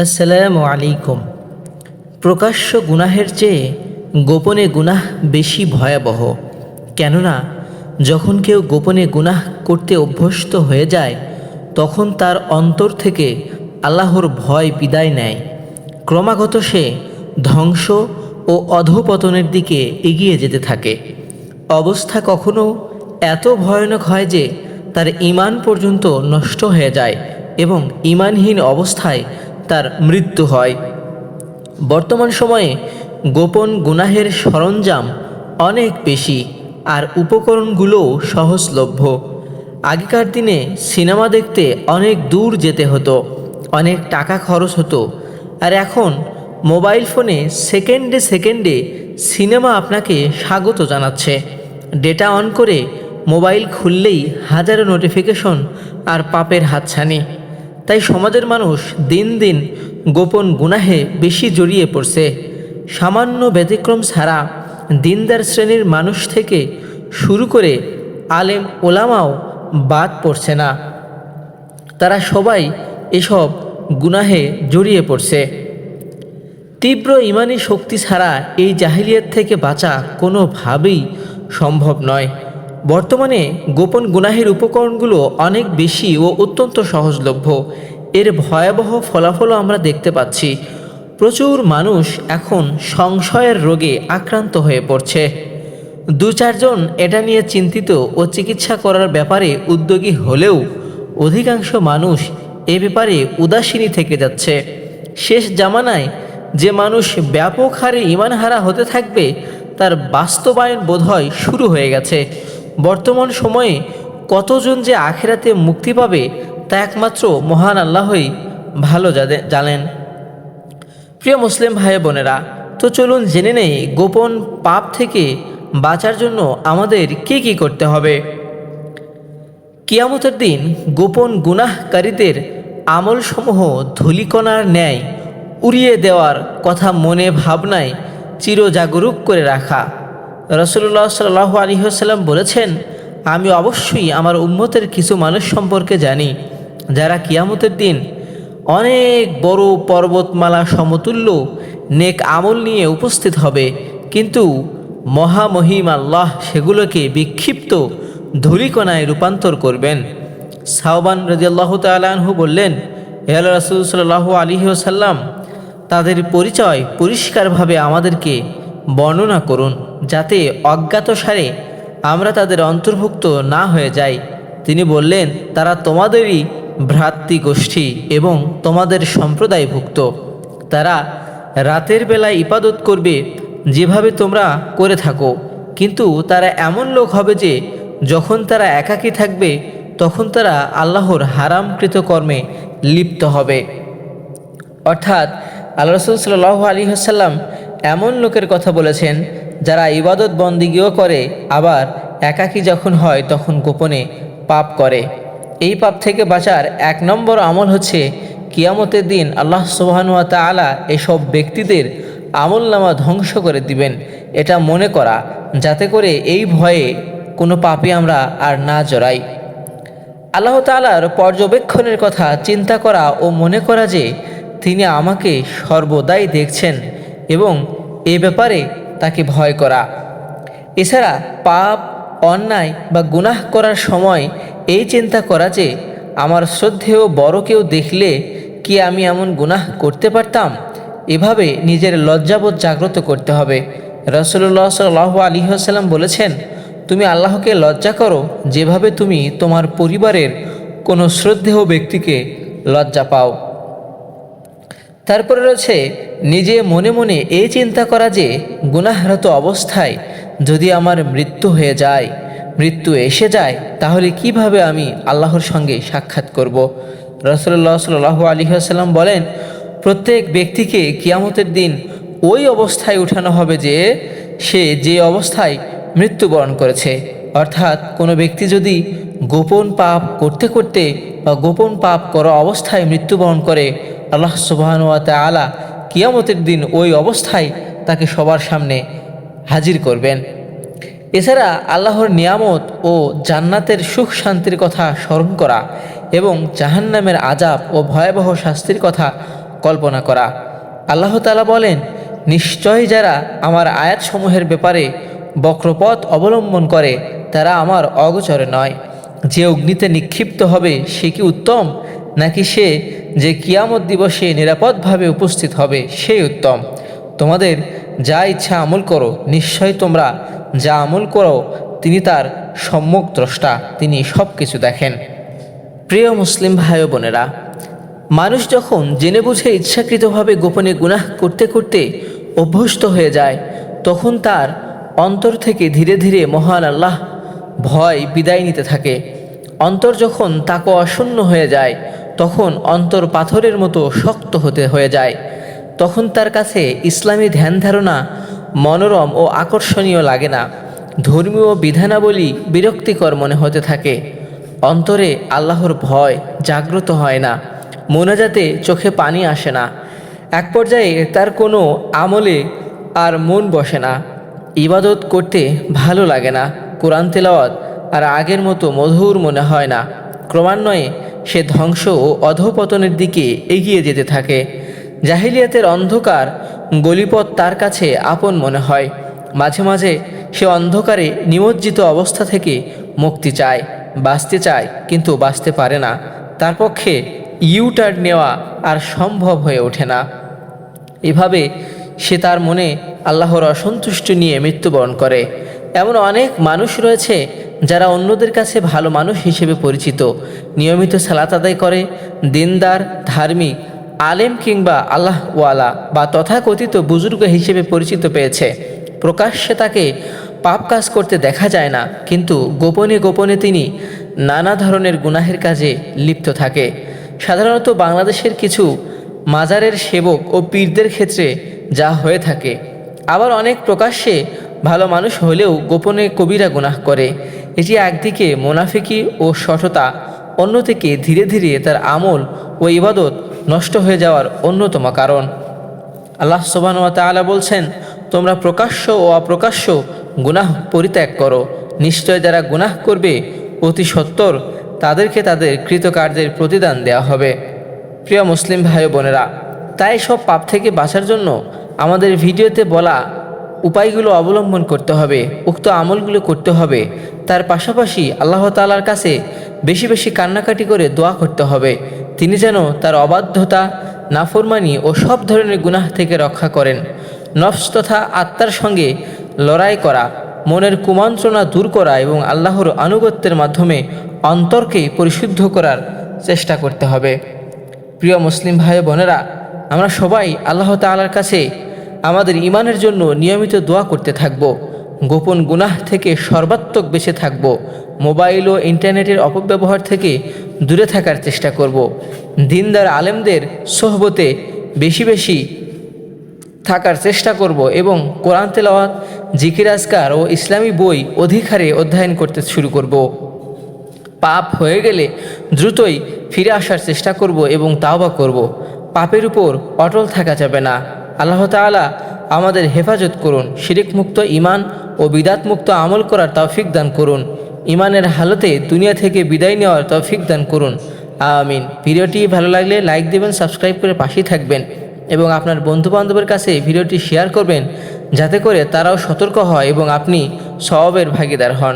আসসালামু আলাইকুম। প্রকাশ্য গুনাহের চেয়ে গোপনে গুনাহ বেশি ভয়াবহ। কেননা যখন কেউ গোপনে গুনাহ করতে অভ্যস্ত হয়ে যায়, তখন তার অন্তর থেকে আল্লাহর ভয় বিদায় নেয়। ক্রমাগত সে ধ্বংস ও অধঃপতনের দিকে এগিয়ে যেতে থাকে। অবস্থা কখনো এত ভয়ানক হয় যে তার ঈমান পর্যন্ত নষ্ট হয়ে যায় এবং ঈমানহীন অবস্থায় তার মৃত্যু হয়। বর্তমান সময়ে গোপন গুনাহের সরঞ্জাম অনেক বেশি, আর উপকরণগুলোও সহজলভ্য। আগেকার দিনে সিনেমা দেখতে অনেক দূর যেতে হতো, অনেক টাকা খরচ হতো, আর এখন মোবাইল ফোনে সেকেন্ডে সেকেন্ডে সিনেমা আপনাকে স্বাগত জানাচ্ছে। ডেটা অন করে মোবাইল খুললেই হাজারো নোটিফিকেশন আর পাপের হাতছানি। তাই সমাজের মানুষ দিন দিন গোপন গুনাহে বেশি জড়িয়ে পড়ছে। সামান্য ব্যতিক্রম ছাড়া দিনদার শ্রেণীর মানুষ থেকে শুরু করে আলেম ওলামাও বাদ পড়ছে না। তারা সবাই এসব গুনাহে জড়িয়ে পড়ছে। তীব্র ইমানি শক্তি ছাড়া এই জাহিলিয়াত থেকে বাঁচা কোনোভাবেই সম্ভব নয়। বর্তমানে গোপন গুনাহের উপকরণগুলো অনেক বেশি ও অত্যন্ত সহজলভ্য। এর ভয়াবহ ফলাফলও আমরা দেখতে পাচ্ছি। প্রচুর মানুষ এখন সংশয়ের রোগে আক্রান্ত হয়ে পড়ছে। দু চারজন এটা নিয়ে চিন্তিত ও চিকিৎসা করার ব্যাপারে উদ্যোগী হলেও অধিকাংশ মানুষ এ ব্যাপারে উদাসীনই থেকে যাচ্ছে। শেষ জামানায় যে মানুষ ব্যাপক হারে ঈমানহারা হতে থাকবে, তার বাস্তবায়ন বোধহয় শুরু হয়ে গেছে। বর্তমান সময়ে কতজন যে আখিরাতে মুক্তি পাবে তা একমাত্র মহান আল্লাহই ভালো জানেন। প্রিয় মুসলিম ভাই বোনেরা, তো চলুন জেনে নেই গোপন পাপ থেকে বাঁচার জন্য আমাদের কি করতে হবে। কিয়ামতের দিন গোপন গুনাহকারীদের আমলসমূহ ধূলিকণার ন্যায় উড়িয়ে দেওয়ার কথা মনে ভাবনায় চিরজাগরুক করে রাখা। রাসূলুল্লাহ সাল্লাল্লাহু আলাইহি ওয়াসাল্লাম বলেছেন, আমি অবশ্যই আমার উম্মতের কিছু মানুষ সম্পর্কে জানি, যারা কিয়ামতের দিন অনেক বড় পর্বতমালা সমতুল্য নেক আমল নিয়ে উপস্থিত হবে, কিন্তু মহামহিম আল্লাহ সেগুলোকে বিক্ষিপ্ত ধূলিকণায় রূপান্তর করবেন। সাওবান রাদিয়াল্লাহু তাআলা আনহু বললেন, হে আল্লাহর রাসূল সাল্লাল্লাহু আলাইহি ওয়াসাল্লাম, তাদের পরিচয় পরিষ্কারভাবে আমাদেরকে বর্ণনা করুন, যাতে অজ্ঞাতসারে আমরা তাদের অন্তর্ভুক্ত না হয়ে যাই। তিনি বললেন, তারা তোমাদেরই ভ্রাতৃগোষ্ঠী এবং তোমাদের সম্প্রদায়ভুক্ত। তারা রাতের বেলায় ইবাদত করবে যেভাবে তোমরা করে থাকো, কিন্তু তারা এমন লোক হবে যে যখন তারা একাকী থাকবে তখন তারা আল্লাহর হারামকৃত কর্মে লিপ্ত হবে। অর্থাৎ আল্লাহ রাসূল সাল্লাল্লাহু আলাইহি ওয়াসাল্লাম এমন লোকের কথা বলেছেন যারা ইবাদত বন্দিগিও করে, আবার একাকী যখন হয় তখন গোপনে পাপ করে। এই পাপ থেকে বাঁচার এক নম্বর আমল হচ্ছে কিয়ামতের দিন আল্লাহ সুবহানাহু ওয়া তাআলা এসব ব্যক্তিদের আমলনামা ধ্বংস করে দিবেন, এটা মনে করা, যাতে করে এই ভয়ে কোনো পাপে আমরা আর না জড়াই। আল্লাহ তাআলার পর্যবেক্ষণের কথা চিন্তা করা ও মনে করা যে তিনি আমাকে সর্বদাই দেখছেন এবং এ ব্যাপারে তাকে ভয় করা। এছাড়া পাপ, অন্যায় বা গুনাহ করার সময় এই চিন্তা করা যে আমার শ্রদ্ধেয় বড় কেউ দেখলে কি আমি এমন গুনাহ করতে পারতাম। এভাবে নিজের লজ্জাবোধ জাগ্রত করতে হবে। রাসূলুল্লাহ সাল্লাল্লাহু আলাইহি ওয়াসাল্লাম বলেছেন, তুমি আল্লাহকে লজ্জা করো যেভাবে তুমি তোমার পরিবারের কোনো শ্রদ্ধেয় ব্যক্তিকে লজ্জা পাও। তারপরে রয়েছে নিজে মনে মনে এই চিন্তা করা যে গুনাহরত অবস্থায় যদি আমার মৃত্যু এসে যায় তাহলে কিভাবে আমি আল্লাহর সঙ্গে সাক্ষাৎ করব। রাসূলুল্লাহ সাল্লাল্লাহু আলাইহি ওয়াসাল্লাম বলেন, প্রত্যেক ব্যক্তিকে কিয়ামতের দিন ওই অবস্থায় উঠানো হবে যে সে যে অবস্থায় মৃত্যুবরণ করেছে। অর্থাৎ কোনো ব্যক্তি যদি গোপন পাপ করতে করতে বা গোপন পাপ করা অবস্থায় মৃত্যুবরণ করে, আল্লাহ সুবহানাহু ওয়া তাআলা কিয়ামতের দিন ওই অবস্থায় তাকে সবার সামনে হাজির করবেন। এছাড়া আল্লাহর নিয়ামত ও জান্নাতের সুখ শান্তির কথা স্মরণ করা এবং জাহান্নামের আযাব ও ভয়াবহ শাস্তির কথা কল্পনা করা। আল্লাহ তাআলা বলেন, নিশ্চয় যারা আমার আয়াতসমূহের ব্যাপারে বক্রপথ অবলম্বন করে তারা আমার অগোচরে নয়। যে অগ্নিতে নিক্ষিপ্ত হবে সে কি উত্তম, নাকি সে যে কিয়ামত দিবসে নিরাপদভাবে উপস্থিত হবে সেই উত্তম? তোমাদের যা ইচ্ছা আমল করো, নিশ্চয় তোমরা যা আমল করো তিনি তার সম্যক দ্রষ্টা, তিনি সব কিছু দেখেন। প্রিয় মুসলিম ভাই ও বোনেরা, মানুষ যখন জেনে বুঝে ইচ্ছাকৃতভাবে গোপনে গুনাহ করতে করতে অভ্যস্ত হয়ে যায়, তখন তার অন্তর থেকে ধীরে ধীরে মহান আল্লাহ ভয় বিদায় নিতে থাকে। অন্তর যখন তাকওয়া শূন্য হয়ে যায়, তখন অন্তর পাথরের মতো শক্ত হয়ে যায়। তখন তার কাছে ইসলামী ধ্যান ধারণা মনোরম ও আকর্ষণীয় লাগে না। ধর্মীয় বিধানাবলী বিরক্তিকর মনে হতে থাকে। অন্তরে আল্লাহর ভয় জাগ্রত হয় না, মোনাজাতে চোখে পানি আসে না। এক পর্যায়ে তার কোনো আমলে আর মন বসে না, ইবাদত করতে ভালো লাগে না, কোরআন তেলাওয়াত আর আগের মতো মধুর মনে হয় না। ক্রমান্বয়ে সে ধ্বংস ও অধঃপতনের দিকে এগিয়ে যেতে থাকে। জাহিলিয়াতের অন্ধকার গলিপথ তার কাছে আপন মনে হয়। মাঝে মাঝে সে অন্ধকারে নিমজ্জিত অবস্থা থেকে মুক্তি চায়, বাঁচতে চায়, কিন্তু বাঁচতে পারে না। তার পক্ষে ইউটার্ন নেওয়া আর সম্ভব হয়ে ওঠে না। এভাবে সে তার মনে আল্লাহর অসন্তুষ্টি নিয়ে মৃত্যুবরণ করে। এমন অনেক মানুষ রয়েছে যারা অন্যদের কাছে ভালো মানুষ হিসেবে পরিচিত, নিয়মিত সালাত আদায় করে, দিনদার, ধার্মিক, আলেম কিংবা আল্লাহওয়ালা বা তথাকথিত বুজুর্গ হিসেবে পরিচিত পেয়েছে। প্রকাশ্যে তাকে পাপ কাজ করতে দেখা যায় না, কিন্তু গোপনে গোপনে তিনি নানা ধরনের গুনাহের কাজে লিপ্ত থাকে। সাধারণত বাংলাদেশের কিছু মাজারের সেবক ও পীরদের ক্ষেত্রে যা হয়ে থাকে। আবার অনেক প্রকাশ্যে ভালো মানুষ হলেও গোপনে কবিরা গুনাহ করে। এটি একদিকে মুনাফিকি ও শঠতা, অন্যদিকে ধীরে ধীরে তার আমল ও ইবাদত নষ্ট হয়ে যাওয়ার অন্যতম কারণ। আল্লাহ সুবহানাহু ওয়া তাআলা বলছেন, তোমরা প্রকাশ্য ও অপ্রকাশ্য গুনাহ পরিত্যাগ করো। নিশ্চয় যারা গুনাহ করবে অতি সত্বর তাদেরকে তাদের কৃতকার্যের প্রতিদান দেওয়া হবে। প্রিয় মুসলিম ভাই বোনেরা, তাই সব পাপ থেকে বাঁচার জন্য আমাদের ভিডিওতে বলা উপায়গুলো অবলম্বন করতে হবে, উক্ত আমলগুলো করতে হবে। তার পাশাপাশি আল্লাহ তাআলার কাছে বেশি বেশি কান্নাকাটি করে দোয়া করতে হবে, তিনি যেন তার অবাধ্যতা, নাফরমানি ও সব ধরনের গুনাহ থেকে রক্ষা করেন। নফস তথা আত্মার সঙ্গে লড়াই করা, মনের কুমন্ত্রণা দূর করা এবং আল্লাহর আনুগত্যের মাধ্যমে অন্তরকে পরিশুদ্ধ করার চেষ্টা করতে হবে। প্রিয় মুসলিম ভাই বোনেরা, আমরা সবাই আল্লাহ তাআলার কাছে আমাদের ঈমানের জন্য নিয়মিত দোয়া করতে থাকব। গোপন গুনাহ থেকে সর্বাত্মক বেঁচে থাকব। মোবাইল ও ইন্টারনেটের অপব্যবহার থেকে দূরে থাকার চেষ্টা করব। দিনদার আলেমদের সোহবতে বেশি বেশি থাকার চেষ্টা করব এবং কোরআন তেলাওয়াত, জিকির আজকার ও ইসলামী বই অধিক হারে অধ্যয়ন করতে শুরু করব। পাপ হয়ে গেলে দ্রুতই ফিরে আসার চেষ্টা করব এবং তাওবা করব। পাপের উপর অটল থাকা যাবে না। আল্লাহ তাআলা আমাদের হেফাজত করুন। শিরিক মুক্ত ঈমান ও বিদাত মুক্ত আমল করার তৌফিক দান করুন। ঈমানের হালতে দুনিয়া থেকে বিদায় নেওয়ার তৌফিক দান করুন, আমিন। ভিডিওটি ভালো লাগলে লাইক দেবেন, সাবস্ক্রাইব করে পাশেই থাকবেন এবং আপনার বন্ধুবান্ধবের কাছে ভিডিওটি শেয়ার করবেন, যাতে করে তারাও সতর্ক হয় এবং আপনি সওয়াবের ভাগীদার হন।